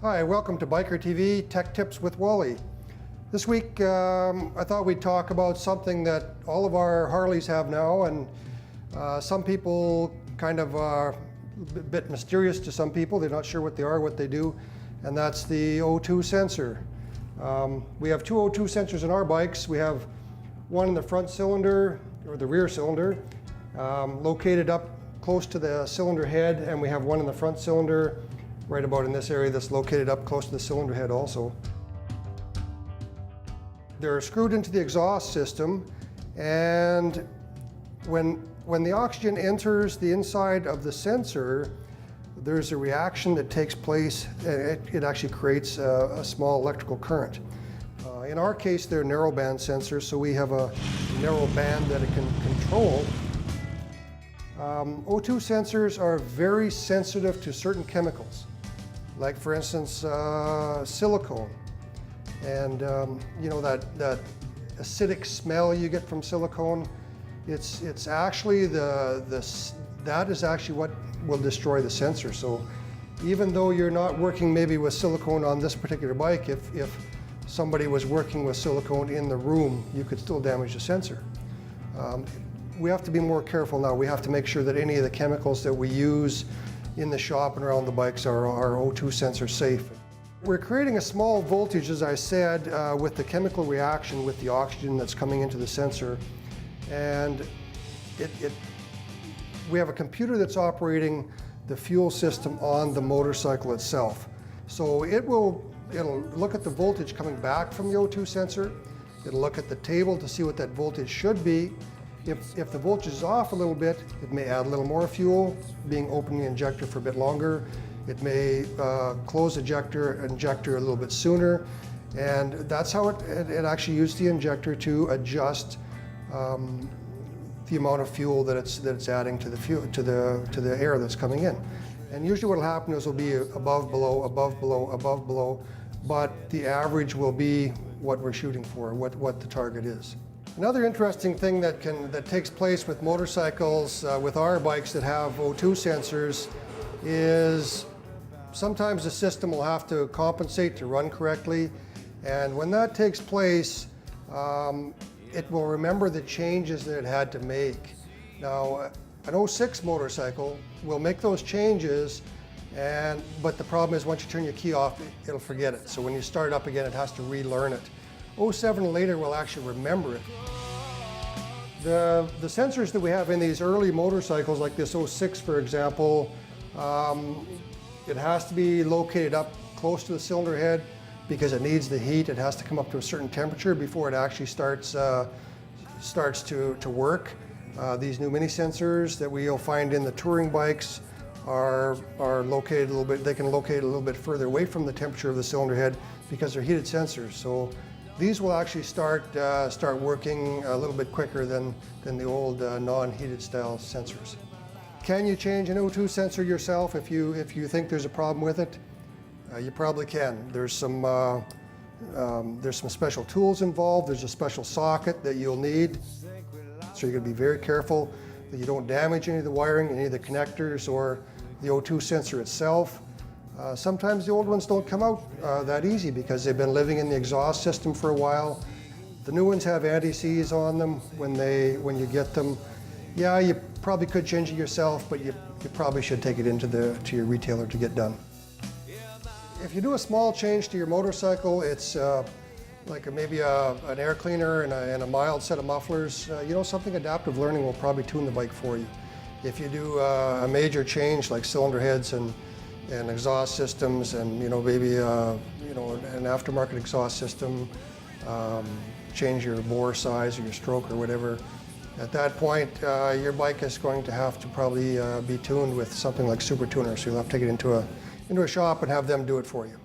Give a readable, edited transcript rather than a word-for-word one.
Hi, welcome to Biker TV Tech Tips with Wally. This week I thought we'd talk about something that all of our Harleys have now, and some people kind of are a bit mysterious to some people. They're not sure what they are, what they do, and that's the O2 sensor. We have two O2 sensors in our bikes. We have one in the front cylinder, or the rear cylinder, located up close to the cylinder head, and we have one in the front cylinder right about in this area that's located up close to the cylinder head also. They're screwed into the exhaust system, and when the oxygen enters the inside of the sensor, there's a reaction that takes place, and it actually creates a small electrical current. In our case, they're narrowband sensors, so we have a narrow band that it can control. O2 sensors are very sensitive to certain chemicals, like for instance silicone, and you know that acidic smell you get from silicone. It's actually that is actually what will destroy the sensor. So even though you're not working maybe with silicone on this particular bike, if somebody was working with silicone in the room, you could still damage the sensor. We have to be more careful now. We have to make sure that any of the chemicals that we use in the shop and around the bikes are O2 sensor safe. We're creating a small voltage, as I said, with the chemical reaction with the oxygen that's coming into the sensor. And we have a computer that's operating the fuel system on the motorcycle itself. So it'll look at the voltage coming back from the O2 sensor. It'll look at the table to see what that voltage should be. If the voltage is off a little bit, it may add a little more fuel, being open the injector for a bit longer. It may close injector a little bit sooner, and that's how it actually uses the injector to adjust the amount of fuel that it's adding to the air that's coming in. And usually what will happen is it'll be above, below, above, below, above, below, but the average will be what we're shooting for, what the target is. Another interesting thing that takes place with motorcycles, with our bikes that have O2 sensors, is sometimes the system will have to compensate to run correctly, and when that takes place, it will remember the changes that it had to make. Now, an 06 motorcycle will make those changes, but the problem is once you turn your key off, it'll forget it. So when you start it up again, it has to relearn it. 07 and later will actually remember it. The sensors that we have in these early motorcycles, like this 06 for example, it has to be located up close to the cylinder head because it needs the heat. It has to come up to a certain temperature before it actually starts to work. These new mini sensors that we'll find in the touring bikes are located a little bit, they can locate a little bit further away from the temperature of the cylinder head because they're heated sensors. So these will actually start working a little bit quicker than the old non-heated style sensors. Can you change an O2 sensor yourself if you think there's a problem with it? You probably can. There's some special tools involved. There's a special socket that you'll need. So you're going to be very careful that you don't damage any of the wiring, any of the connectors, or the O2 sensor itself. Sometimes the old ones don't come out that easy because they've been living in the exhaust system for a while. The new ones have anti-seize on them when you get them. Yeah, you probably could change it yourself, but you probably should take it to your retailer to get done. If you do a small change to your motorcycle, it's like maybe an air cleaner and a mild set of mufflers. Something adaptive learning will probably tune the bike for you. If you do a major change like cylinder heads and exhaust systems, and maybe an aftermarket exhaust system, change your bore size or your stroke or whatever. At that point, your bike is going to have to probably be tuned with something like Super Tuner. So you'll have to take it into a shop and have them do it for you.